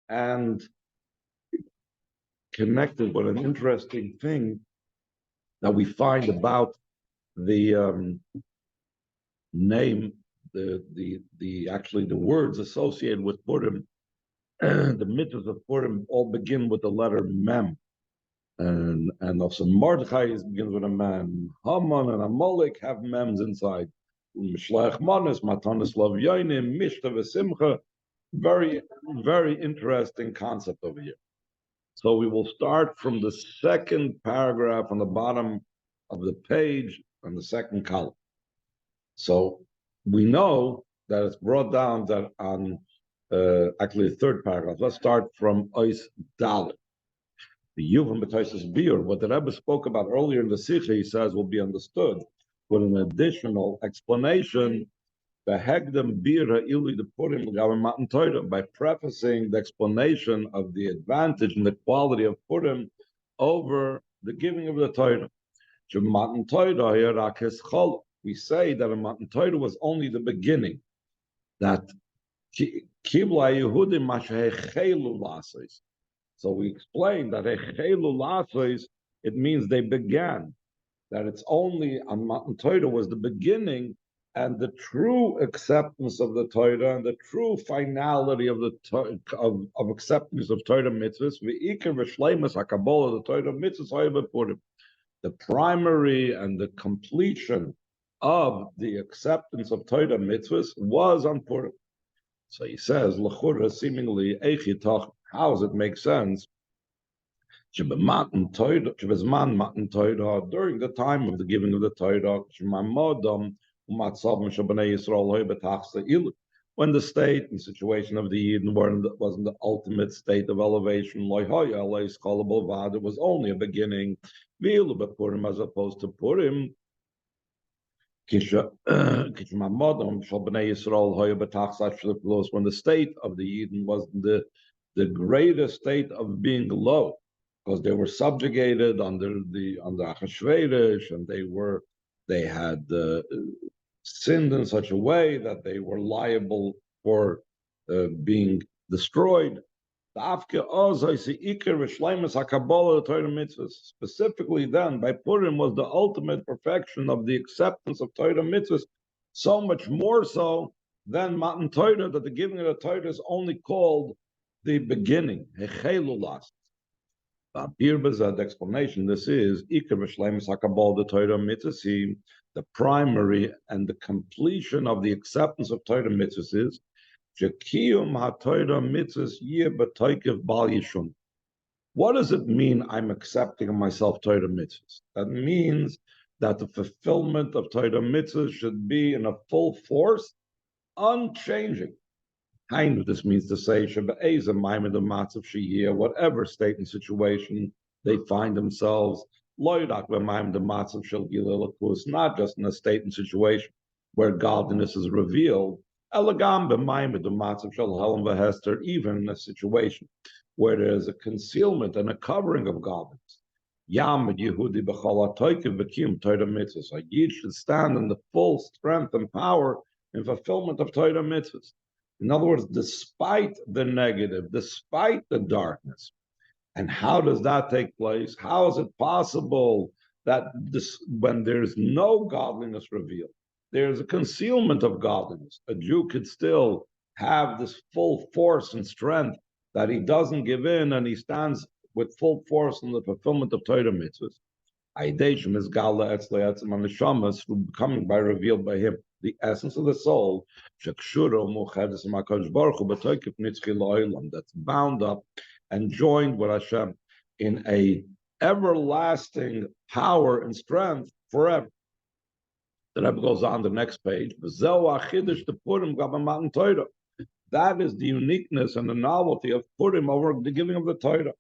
and connected with an interesting thing that we find about the name, actually the words associated with Purim. The mitzvahs of Purim all begin with the letter Mem, and also Mordechai begins with a Mem. Haman and Amalek have Mems inside. Mishlech Manas, Matanis Lov Yoinim, Mishta V'Simcha. Very, very interesting concept over here. So we will start from the second paragraph on the bottom of the page on the second column. So we know that it's brought down that on actually the third paragraph. Let's start from Ois Dalet. The Yuvan B'Taisus Biur, what the Rebbe spoke about earlier in the Sikha, he says, will be understood with an additional explanation by prefacing the explanation of the advantage and the quality of Purim over the giving of the Torah. We say that a Matan Torah was only the beginning, that so we explained that it means they began, that it's only on Matan Torah was the beginning, and the true acceptance of the Torah and the true finality of the of acceptance of Torah mitzvahs, Vayikra v'shleimus hakabala, the Torah mitzvahs Purim. The primary and the completion of the acceptance of Torah mitzvahs was on Purim. So he says, l'chura, seemingly, how does it make sense? During the time of the giving of the Torah, when the state and situation of the Yidden wasn't the ultimate state of elevation, it was only a beginning, as opposed to Purim. When the state of the Yidden was the greatest state of being low, because they were subjugated under Achashverosh, and they had sinned in such a way that they were liable for being destroyed. Specifically then, by Purim was the ultimate perfection of the acceptance of Torah mitzvahs, so much more so than Matan Torah, that the giving of the Torah is only called the beginning. The explanation, this is the Torah mitzvahs, the primary and the completion of the acceptance of Torah mitzvahs is what does it mean I'm accepting of myself Torah mitzvahs? That means that the fulfillment of Torah mitzvahs should be in a full force, unchanging. This means to say, whatever state and situation they find themselves, not just in a state and situation where godliness is revealed, even in a situation where there is a concealment and a covering of godliness. A Yid should stand in the full strength and power in fulfillment of Torah mitzvahs. In other words, despite the negative, despite the darkness. And how does that take place? How is it possible that when there's no godliness revealed, there's a concealment of godliness? A Jew could still have this full force and strength that he doesn't give in, and he stands with full force in the fulfillment of Torah mitzvahs. Is Geulah through becoming by revealed by him the essence of the soul, that's bound up and joined with Hashem in a everlasting power and strength forever. The Rebbe goes on the next page. That is the uniqueness and the novelty of Purim over the giving of the Torah.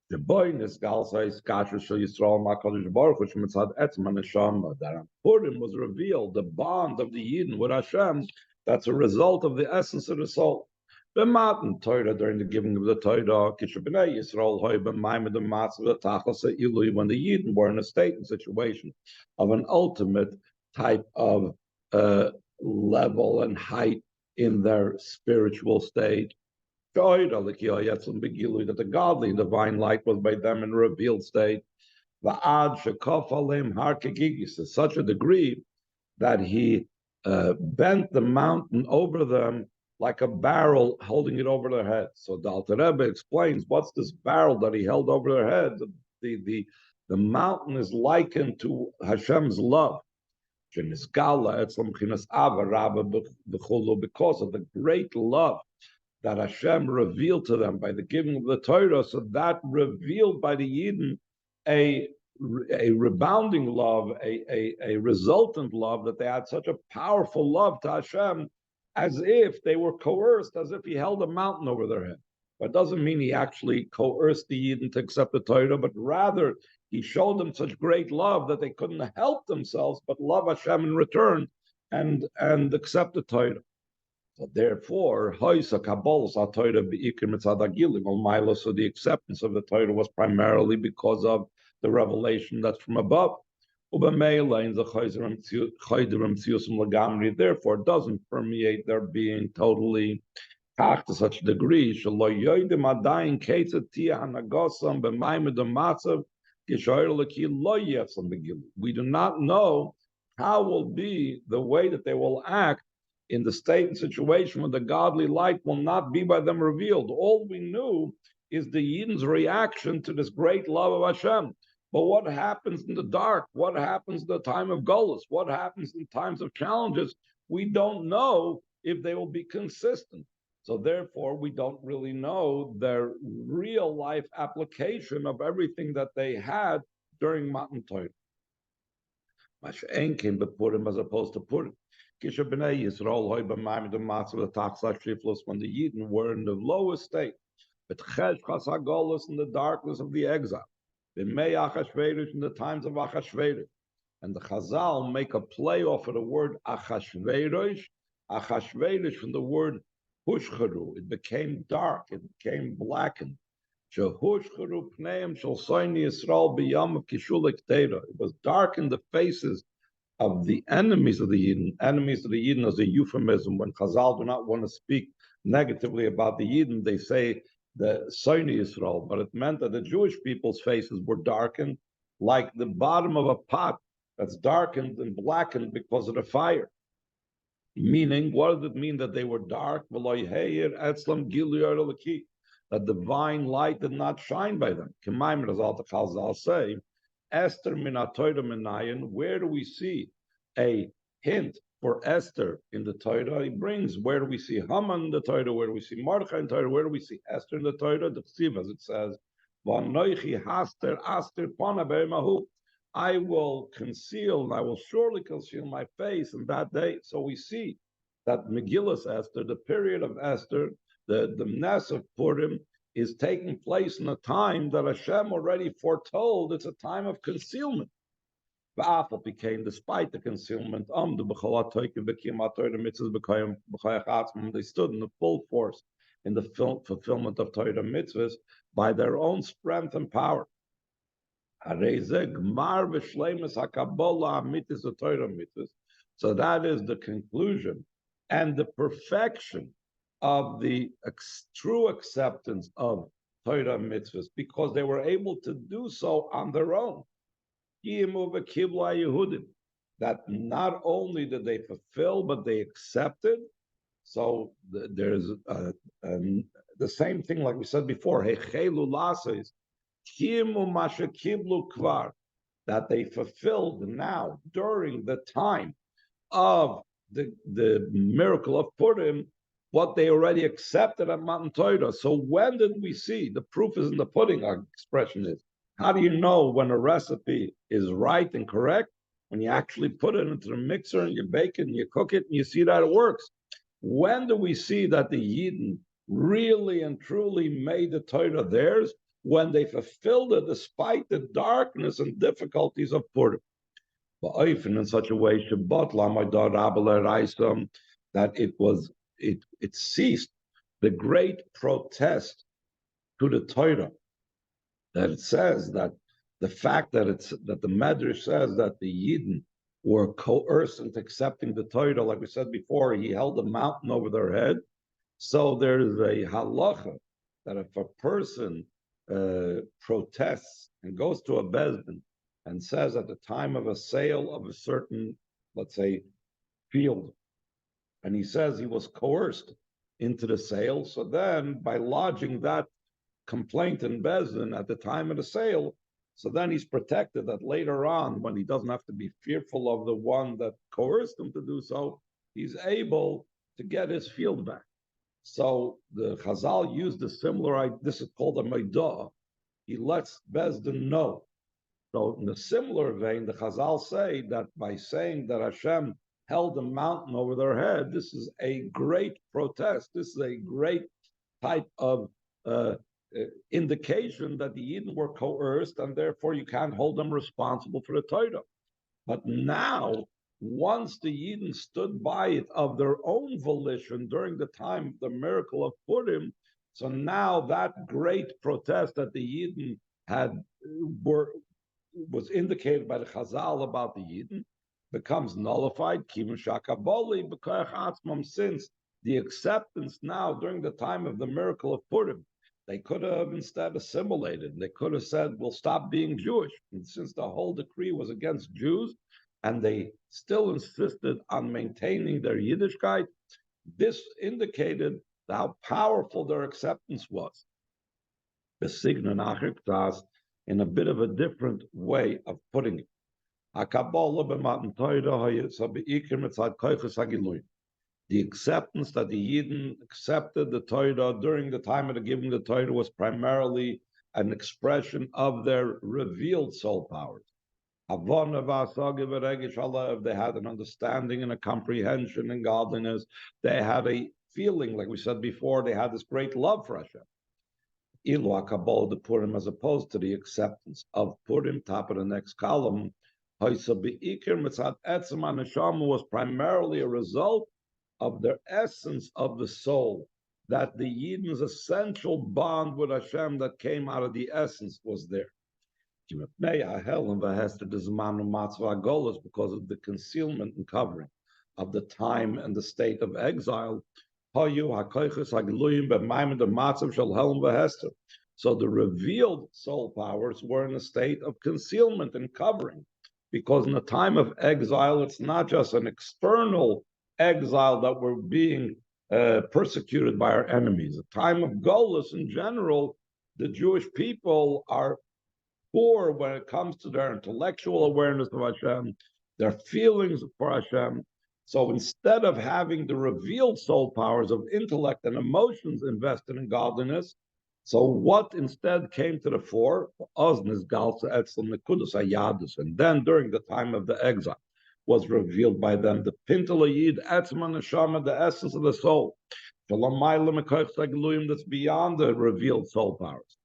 The boyness Galsais Kasher Shal Yisrael Makadosh Baruch Hu Shemitzad Etzman Neshama. That on Purim was revealed the bond of the Yidden with Hashem. That's a result of the essence of the soul. The Matan Torah during the giving of the Torah, Kishabnei Yisrael Hoy B'Maimed the Matzah the Tachas Ilui, when the Yidden were in a state and situation of an ultimate type of level and height in their spiritual state. That the godly and divine light was by them in a revealed state. To such a degree that he bent the mountain over them like a barrel, holding it over their heads. So the Alter Rebbe explains what's this barrel that he held over their heads. The mountain is likened to Hashem's love. Because of the great love that Hashem revealed to them by the giving of the Torah, so that revealed by the Yidden a rebounding love, a resultant love, that they had such a powerful love to Hashem, as if they were coerced, as if he held a mountain over their head. But it doesn't mean he actually coerced the Yidden to accept the Torah, but rather he showed them such great love that they couldn't help themselves but love Hashem in return and accept the Torah. So therefore, so the acceptance of the Torah was primarily because of the revelation that's from above. Therefore, it doesn't permeate their being totally to such a degree. We do not know how will be the way that they will act in the state and situation when the godly light will not be by them revealed. All we knew is the Yidden's reaction to this great love of Hashem. But what happens in the dark? What happens in the time of Geulah? What happens in times of challenges? We don't know if they will be consistent. So therefore, we don't really know their real life application of everything that they had during Matan Torah. Masha'en came Purim as opposed to Purim. When the Yidden were in the lowest state, but in the darkness of the exile, in the times of Achashverosh, and the Chazal make a play off of the word Achashverosh from the word Hushcharu. It became dark, it became blackened. It was dark in the faces of the enemies of the Yidden. Enemies of the Yidden is a euphemism. When Chazal do not want to speak negatively about the Yidden, they say the Soini Yisrael, but it meant that the Jewish people's faces were darkened like the bottom of a pot that's darkened and blackened because of the fire. Meaning, what does it mean that they were dark? That divine light did not shine by them. Chazal say, Esther minatoida minayin. Where do we see a hint for Esther in the Torah? He brings, where do we see Haman in the Torah? Where do we see Mordechai in the Torah? Where do we see Esther in the Torah? The Ksiv, as it says, I will conceal, and I will surely conceal my face in that day. So we see that Megillus Esther, the period of Esther, the Ness of Purim, is taking place in a time that Hashem already foretold. It's a time of concealment. Became, despite the concealment, they stood in the full force in the fulfillment of Torah mitzvahs by their own strength and power. So that is the conclusion and the perfection of the true acceptance of Torah mitzvahs, because they were able to do so on their own. That not only did they fulfill, but they accepted. So there's the same thing like we said before, that they fulfilled now during the time of the miracle of Purim, what they already accepted at Matan Torah. So when did we see? The proof is in the pudding, our expression is. How do you know when a recipe is right and correct? When you actually put it into the mixer and you bake it and you cook it and you see that it works. When do we see that the Yidden really and truly made the Torah theirs? When they fulfilled it despite the darkness and difficulties of Purim. In such a way, that it ceased the great protest to the Torah. That it says that the fact that the Medrash says that the Yidden were coerced into accepting the Torah, like we said before, he held a mountain over their head. So there's a halacha that if a person protests and goes to a bezdin and says at the time of a sale of a certain, let's say, field, and he says he was coerced into the sale, so then by lodging that complaint in bezdin at the time of the sale, so then he's protected that later on, when he doesn't have to be fearful of the one that coerced him to do so, he's able to get his field back. So the Chazal used a similar, this is called a Meidah. He lets Bezdin know. So in a similar vein, the Chazal say that by saying that Hashem held a mountain over their head, this is a great protest. This is a great type of indication that the Yidden were coerced, and therefore you can't hold them responsible for the Torah. But now, once the Yidden stood by it of their own volition during the time of the miracle of Purim, so now that great protest that the Yidden had was indicated by the Chazal about the Yidden becomes nullified, since the acceptance now during the time of the miracle of Purim, they could have instead assimilated. They could have said, we'll stop being Jewish. And since the whole decree was against Jews, and they still insisted on maintaining their Yiddishkeit, this indicated how powerful their acceptance was. In a bit of a different way of putting it. The acceptance that the Yidden accepted the Torah during the time of the giving the Torah was primarily an expression of their revealed soul powers. If they had an understanding and a comprehension and godliness, they had a feeling, like we said before, they had this great love for Hashem. The Purim, as opposed to the acceptance of Purim, top of the next column, was primarily a result of their essence of the soul, that the Yidden's essential bond with Hashem that came out of the essence was there. Because of the concealment and covering of the time and the state of exile. So the revealed soul powers were in a state of concealment and covering, because in the time of exile, it's not just an external exile that we're being persecuted by our enemies. The time of Geulah in general, the Jewish people are poor when it comes to their intellectual awareness of Hashem, their feelings for Hashem. So instead of having the revealed soul powers of intellect and emotions invested in godliness, so what instead came to the fore? And then during the time of the exile was revealed by them the Pintel Yid, Etzman Neshama, the essence of the soul. That's beyond the revealed soul powers.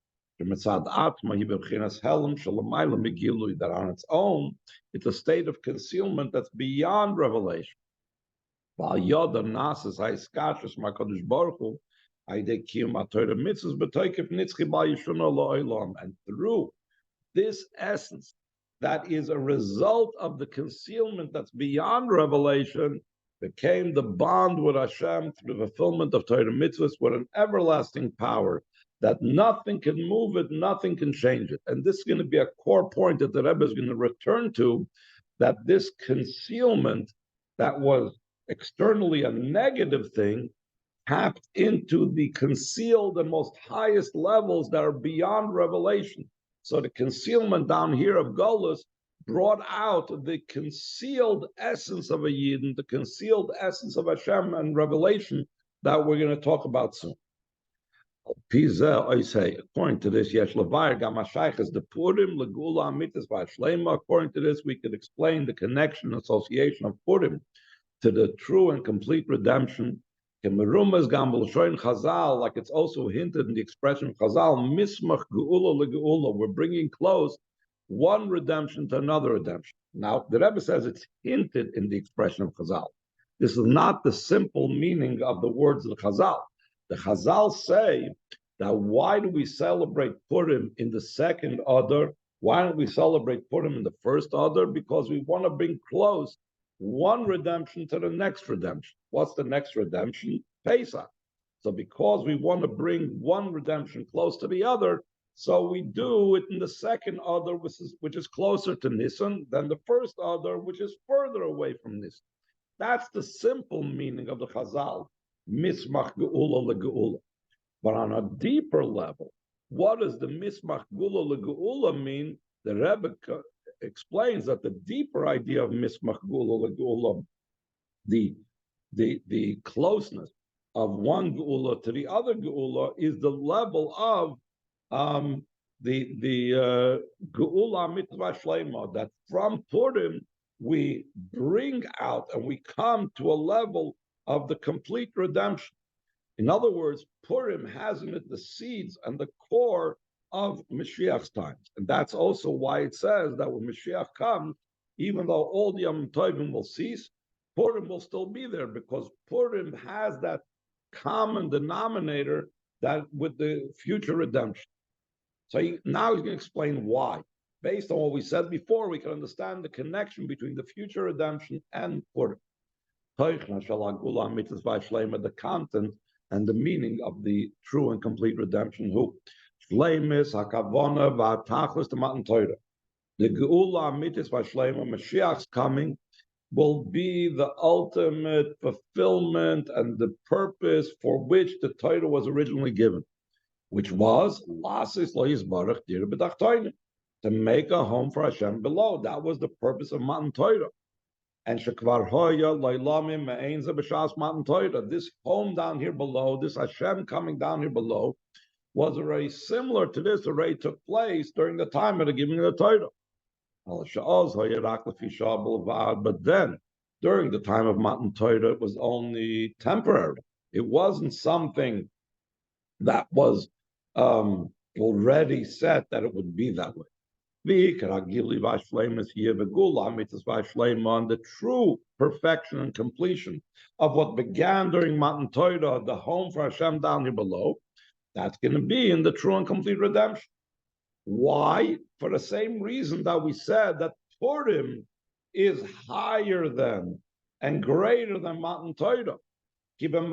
That on its own, it's a state of concealment that's beyond revelation. And through this essence, that is a result of the concealment that's beyond revelation, became the bond with Hashem through the fulfillment of Torah mitzvahs with an everlasting power that nothing can move it, nothing can change it. And this is going to be a core point that the Rebbe is going to return to, that this concealment that was externally a negative thing tapped into the concealed and most highest levels that are beyond revelation. So the concealment down here of Geulah brought out the concealed essence of a Yidden, the concealed essence of Hashem and revelation that we're going to talk about soon. I say, according to this, Yesh Levayer Gamashaych is the Purim Legula Amitis Vashlema. According to this, we could explain the connection, association of Purim to the true and complete redemption. Chazal, like it's also hinted in the expression Chazal, Mismach Geulah leGeulah. We're bringing close one redemption to another redemption. Now, the Rebbe says it's hinted in the expression of Chazal. This is not the simple meaning of the words of the Chazal. The Chazal say that why do we celebrate Purim in the second Adar? Why don't we celebrate Purim in the first Adar? Because we want to bring close one redemption to the next redemption. What's the next redemption? Pesach. So because we want to bring one redemption close to the other, so we do it in the second Adar, which is closer to Nisan than the first Adar, which is further away from Nisan. That's the simple meaning of the Chazal, Mismach Geula LeGeula. But on a deeper level, what does the Mismach Geula LeGeula mean? The Rebbe explains that the deeper idea of Mismach Geula LeGeula, the closeness of one Geula to the other Geula, is the level of the Geulah mitzvah shlema, that from Purim we bring out and we come to a level of the complete redemption. In other words, Purim has in it the seeds and the core of Mashiach's times. And that's also why it says that when Mashiach comes, even though all the Yom Tovim will cease, Purim will still be there, because Purim has that common denominator that with the future redemption. So now he's going to explain why. Based on what we said before, we can understand the connection between the future redemption and Purim. The content and the meaning of the true and complete redemption. Who? The Geulah Amitis Vashlema, Mashiach's coming, will be the ultimate fulfillment and the purpose for which the Torah was originally given, which was to make a home for Hashem below. That was the purpose of Matan Torah. And this home down here below, this Hashem coming down here below, was already similar to this, already took place during the time of the giving of the Torah. But then, during the time of Matan Torah, it was only temporary. It wasn't something that was already set that it would be that way. The true perfection and completion of what began during Matan Torah, the home for Hashem down here below, that's going to be in the true and complete redemption. Why? For the same reason that we said that Purim is higher than and greater than Matan Torah. During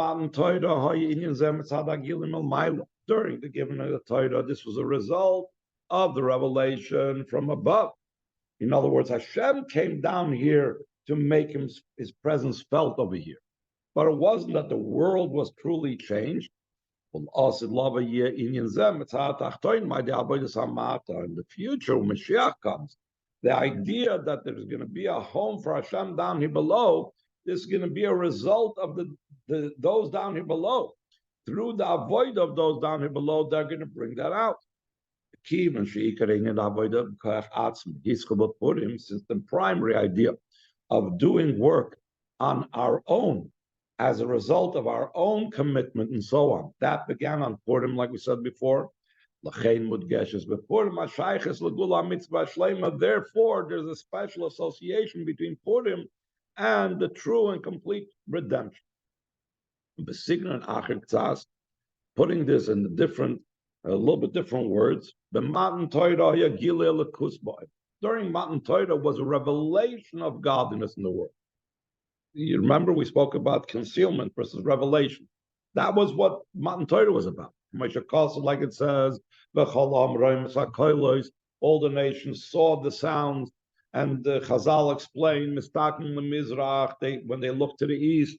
the giving of the Torah, this was a result of the revelation from above. In other words, Hashem came down here to make his presence felt over here. But it wasn't that the world was truly changed. In the future, when Moshiach comes, the idea that there's going to be a home for Hashem down here below, this is going to be a result of those down here below. Through the avoid of those down here below, they're going to bring that out. Since the primary idea of doing work on our own as a result of our own commitment and so on, that began on Purim, like we said before. Therefore, there's a special association between Purim and the true and complete redemption. Putting this in a little bit different words, during Matan Torah was a revelation of godliness in the world. You remember we spoke about concealment versus revelation. That was what Matan Torah was about. Like it says, all the nations saw the sounds, and the Chazal explained, when they look to the east,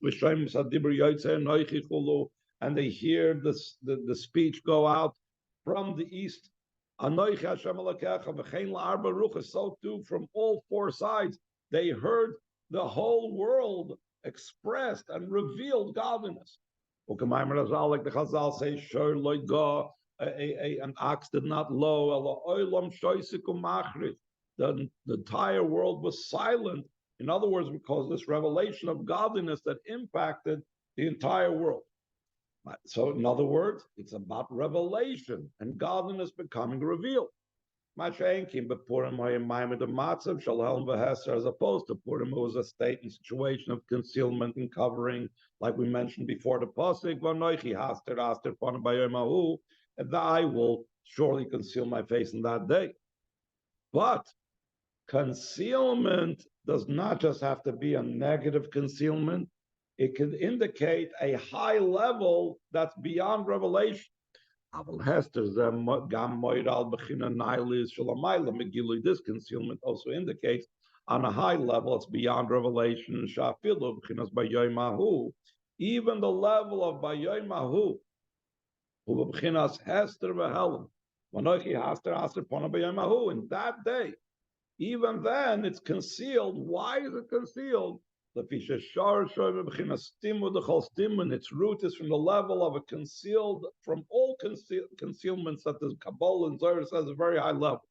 and they hear the speech go out from the east. So too, from all four sides, they heard the whole world expressed and revealed godliness. Like the Chazal say, an ox did not low. The entire world was silent. In other words, because this revelation of godliness that impacted the entire world. So, in other words, it's about revelation and godliness becoming revealed. As opposed to Purim, it was a state and situation of concealment and covering, like we mentioned before the pasuk, and I will surely conceal my face in that day. But concealment does not just have to be a negative concealment. it can indicate a high level that's beyond revelation. This concealment also indicates on a high level, it's beyond revelation. Even the level of Bayomahu, in that day, even then it's concealed. Why is it concealed? Its root is from the level of a concealed, from all concealments that the Kabbalah and Zohar says a very high level.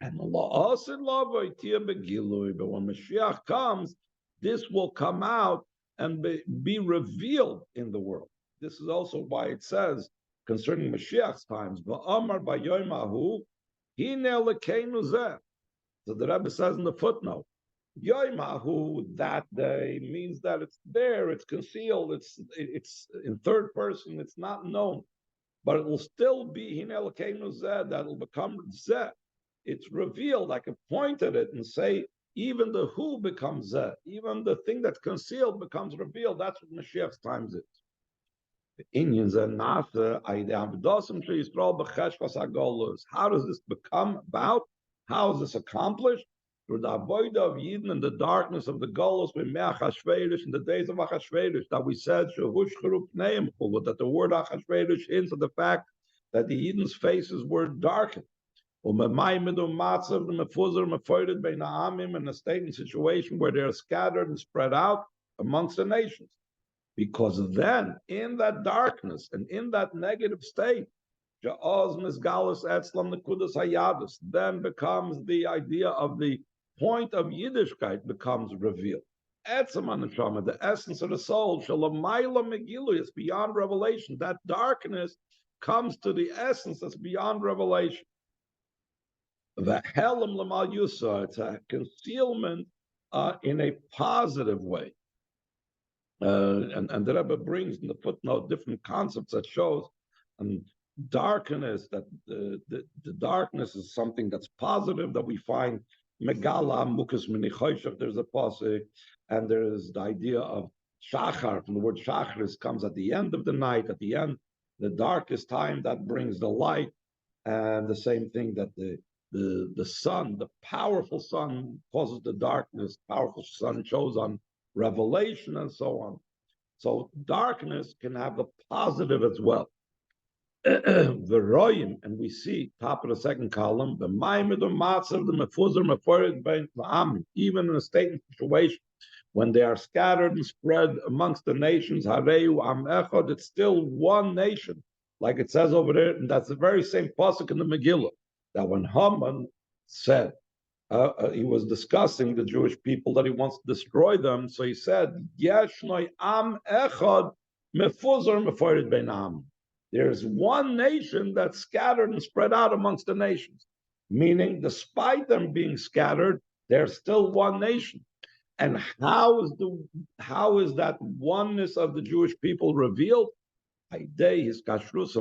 And Allah said, but when Mashiach comes, this will come out and be revealed in the world. This is also why it says concerning Mashiach's times, V'amar b'yomahu hine lekeinu zeh. So the Rebbe says in the footnote, Yoimahu, that day, means that it's there, it's concealed, it's in third person, it's not known, but it will still be hine lekeinu zeh, that will become zeh. It's revealed. I can point at it and say, even the who becomes zeh, even the thing that's concealed becomes revealed. That's what Mashiach's times is. The Indians are not how does this become about? How is this accomplished? Through the avoid of Yidden and the darkness of the Golos with Me'ach HaShverish in the days of Achashverish, that we said that the word Achashverish hints at the fact that the Yidden's faces were darkened. In a state and situation where they are scattered and spread out amongst the nations. Because then, in that darkness and in that negative state, then becomes the idea of the point of Yiddishkeit becomes revealed. The essence of the soul, is beyond revelation. That darkness comes to the essence that's beyond revelation. The helam l'mal yusa, it's a concealment in a positive way. And the Rebbe brings in the footnote different concepts that shows darkness, that the darkness is something that's positive, that we find megala mukas minichoshach, there's a pasuk, and there's the idea of shachar, from the word shachar, comes at the end of the night, at the end, the darkest time, that brings the light, and the same thing that the sun, the powerful sun, causes the darkness. Powerful sun shows on revelation and so on. So darkness can have the positive as well. The royim, and we see top of the second column, the maimed or matzav, the mefuzar meforid bein ma'amim, even in a state and situation when they are scattered and spread amongst the nations, hareu am echad, it's still one nation, like it says over there, and that's the very same pasuk in the Megillah, that when Haman said, he was discussing the Jewish people that he wants to destroy them, so he said, Yeshnoi am echad mefuzar meforid bein am. There's one nation that's scattered and spread out amongst the nations, meaning despite them being scattered, there's still one nation. And how is that oneness of the Jewish people revealed? Because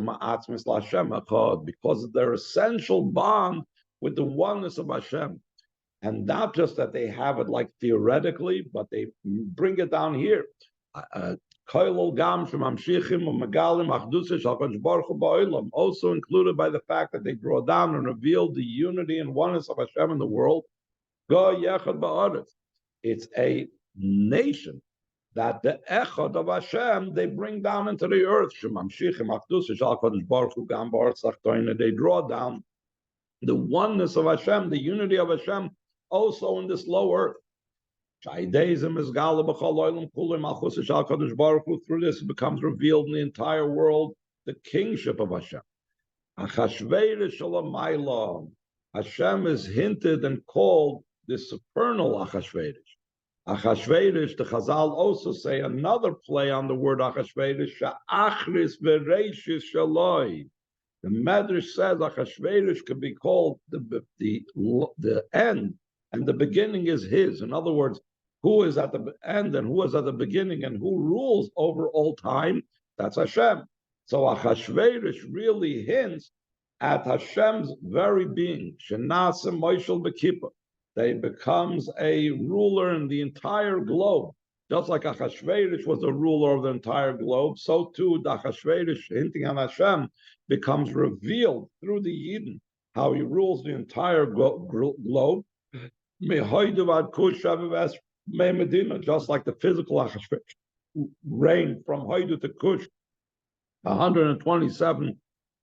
of their essential bond with the oneness of Hashem. And not just that they have it like theoretically, but they bring it down here. Also included by the fact that they draw down and reveal the unity and oneness of Hashem in the world. It's a nation that the echad of Hashem they bring down into the earth. They draw down the oneness of Hashem, the unity of Hashem, also in this low earth. Through this, it becomes revealed in the entire world the kingship of Hashem. Hashem is hinted and called the supernal Achashverosh. Achashverosh, the Chazal also say another play on the word Achashverosh, Sha'achris v'reishis shaloi. The Medrash says Achashverosh could be called the end, and the beginning is his. In other words, who is at the end and who is at the beginning and who rules over all time? That's Hashem. So Achashverosh really hints at Hashem's very being. Shenasa Moishel Bekippah. That he becomes a ruler in the entire globe. Just like Achashverosh was the ruler of the entire globe, so too the Achashverosh, hinting on Hashem, becomes revealed through the Yidden, how he rules the entire globe. Just like the physical Achashverosh reigned from Hoidu to Kush, 127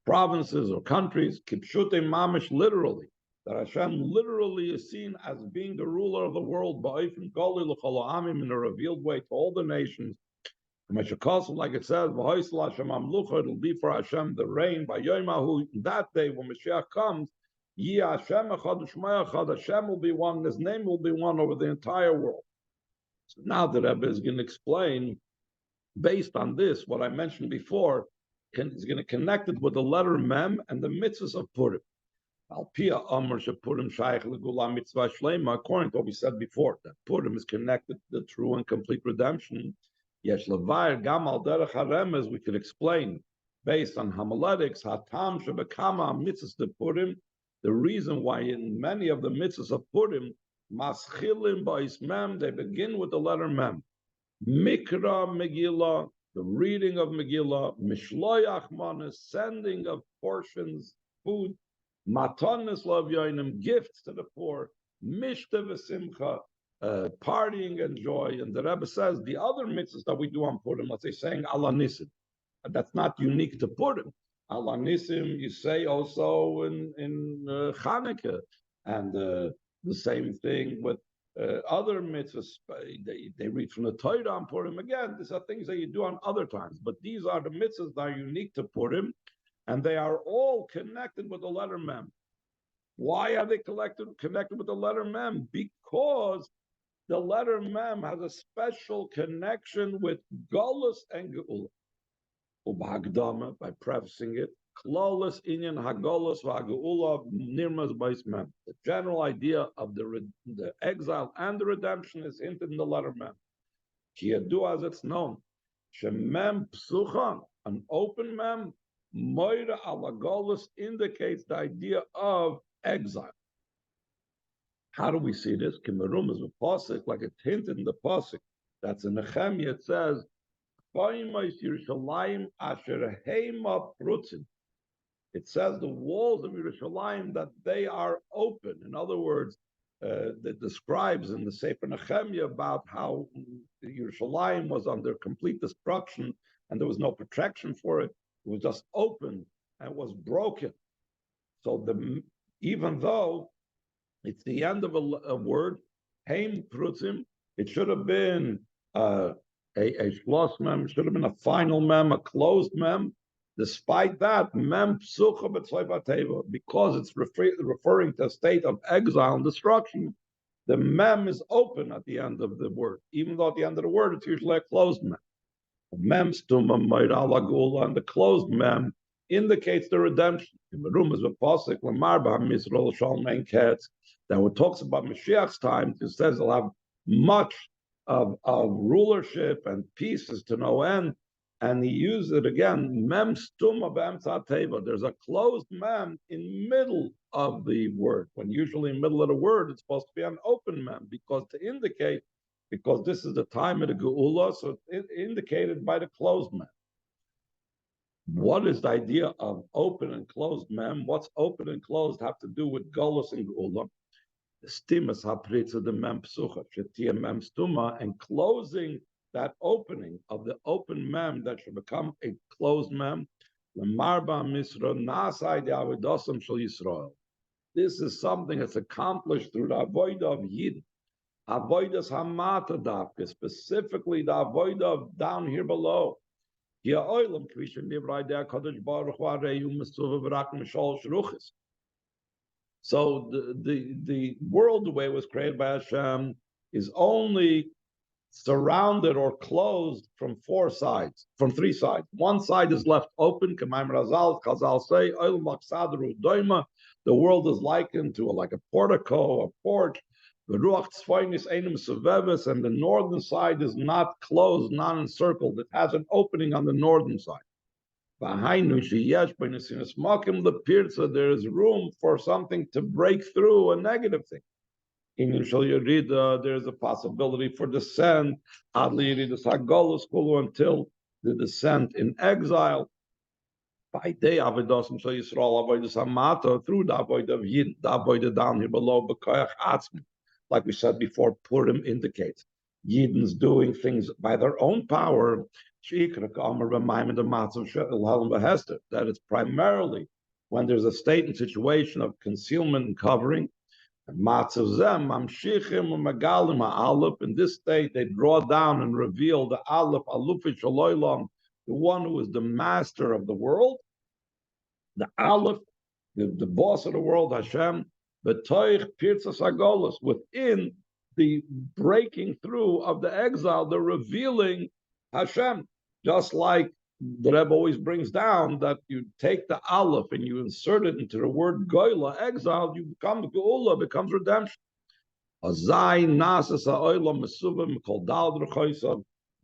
provinces or countries, Kipshute Mamish, literally, that Hashem literally is seen as being the ruler of the world, in a revealed way to all the nations. Like it says, it'll be for Hashem the reign by Yoimahu. That day when Moshiach comes, Hashem will be one, his name will be one over the entire world. So now the Rebbe is going to explain, based on this, what I mentioned before, is going to connect it with the letter Mem and the mitzvahs of Purim. According to what we said before, that Purim is connected to the true and complete redemption. Yes, we could explain based on homiletics, Hatam Shabakama mitzvahs de Purim, the reason why in many of the mitzvahs of Purim, Maschilim Bais Mem, they begin with the letter Mem. Mikra Megillah, the reading of Megillah, Mishloyach Manas, sending of portions, food, Matanis Lavyoinim, gifts to the poor, Mishta V'Simcha, partying and joy. And the Rebbe says the other mitzvahs that we do on Purim, let's say saying Allah Nisim, that's not unique to Purim. Allah Nisim, you say also in Chanukah, and the same thing with other mitzvahs. They read from the Torah on Purim. Again, these are things that you do on other times, but these are the mitzvahs that are unique to Purim, and they are all connected with the letter Mem. Why are they connected with the letter Mem? Because the letter Mem has a special connection with Golus and Geulah. Ubagdama, by prefacing it, Klolos Inyan Hagolus V'Geulah Nirmas Bais Mem. The general idea of the exile and the redemption is hinted in the letter Mem. Kiyadu, as it's known, Shemem Psuchan, an open Mem, Moira Alagolus indicates the idea of exile. How do we see this? Kimerum is a pasuk, like it's hinted in the pasuk. That's in Nehemiah. It says, it says the walls of Yerushalayim, that they are open. In other words, that describes in the Sefer Nehemiah about how Yerushalayim was under complete destruction and there was no protection for it. It was just open and was broken. So even though it's the end of a word, Heim Prutzim, it should have been a shlos mem, should have been a final mem, a closed mem. Despite that, mem psucha b'tzayva, because it's referring to a state of exile and destruction, the mem is open at the end of the word, even though at the end of the word it's usually a closed mem. Mem stuma moira la geulah, and the closed mem indicates the redemption. In the room is a pasuk lamar b'hamisrol shalmein ketz that when it talks about Mashiach's time, it says they'll have much of rulership and peace to no end. And he used it again, mem stuma b'emtzat teva. There's a closed mem in middle of the word, when usually in the middle of the word it's supposed to be an open mem, because to indicate, because this is the time of the Geulah, so it's indicated by the closed mem. What is the idea of open and closed mem? What's open and closed have to do with Golus and Geulah? The stimas hapritza the mem psucha, shetia mem stuma, and closing that opening of the open mem that should become a closed mem. L'marba misra nasai de avodosam shel Yisrael. This is something that's accomplished through the avodah of Yid. Avodas hamata dafka, specifically the avodah of down here below. So the world, the way it was created by Hashem, is only surrounded or closed from three sides. One side is left open. Chazal say, the world is likened to like a portico, a porch. And the northern side is not closed, not encircled. It has an opening on the northern side. There is room for something to break through a negative thing. In Shal Yerida, there's a possibility for descent, Adli Yeridus HaGolus Kulu, until the descent in exile. By day Avodos and Shal Yisrael Avodas Hamata, through the Avodah of Yid, the Avodah down here below, B'koyach Atzmi. Like we said before, Purim indicates Yidden's doing things by their own power. That it's primarily when there's a state and situation of concealment and covering. In this state, they draw down and reveal the Aleph, Alufi Shaloilam, the one who is the master of the world, the Aleph, the boss of the world, Hashem, B'toich Pirtzas Hagolos, within the breaking through of the exile, the revealing Hashem, just like the Rebbe always brings down that you take the Aleph and you insert it into the word Geulah, exile, you become Geulah, becomes redemption.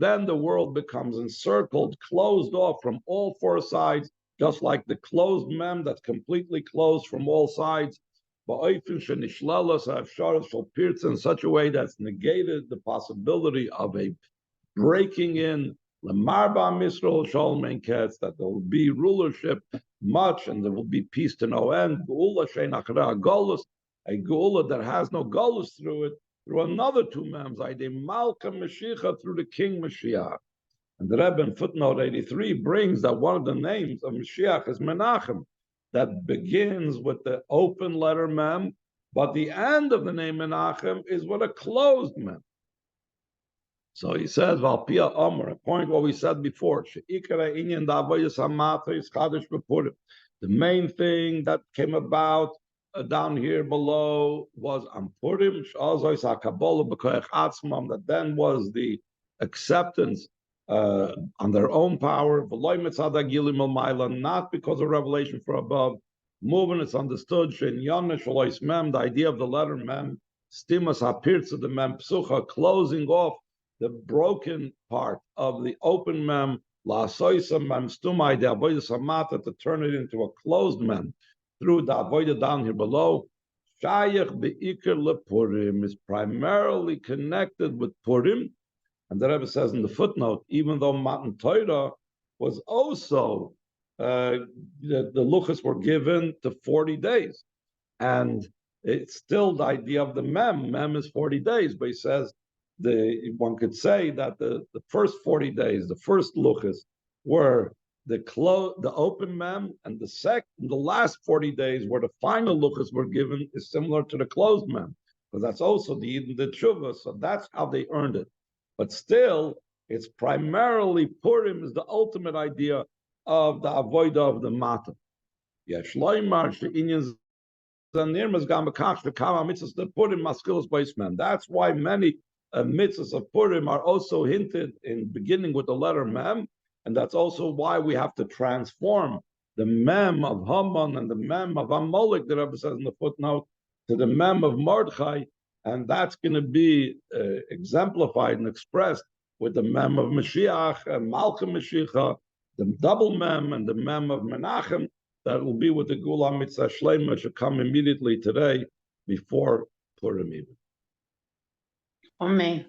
Then the world becomes encircled, closed off from all four sides, just like the closed mem that's completely closed from all sides. In such a way that's negated the possibility of a breaking in, that there will be rulership much and there will be peace to no end. A Geulah that has no Golus through it, through another two mems, Malka Mashiach, through the King Moshiach. And the Rebbe in footnote 83 brings that one of the names of Moshiach is Menachem, that begins with the open letter mem, but the end of the name Menachem is with a closed mem. So he says, Valpia Omer, a point what we said before, the main thing that came about down here below was Purim, that then was the acceptance on their own power, not because of revelation from above. Moving, it's understood, the idea of the letter mem, stimas hapirtza, the mem psucha, closing off the broken part of the open mem, la soisa mem stumai, the avodah samata, to turn it into a closed mem through the avodah down here below. Shayach beikar lepurim is primarily connected with Purim, and the Rebbe says in the footnote, even though Matan Torah was also the luchas were given to 40 days, and it's still the idea of the mem. Mem is 40 days, but he says one could say that the first 40 days, the first luchas, were the open mem, and the last 40 days where the final luchas were given is similar to the closed mem, because that's also the tshuva. So that's how they earned it. But still, it's primarily Purim is the ultimate idea of the avodah of the mata. That's why many mitzvahs of Purim are also hinted in beginning with the letter mem, and that's also why we have to transform the mem of Haman and the mem of Amalek, the Rebbe says in the footnote, to the mem of Mordechai, and that's going to be exemplified and expressed with the mem of Mashiach and Malcham Mashiach, the double mem and the mem of Menachem. That will be with the Geulah Mitzvah Shleima, should come immediately today before Purim even. Amen.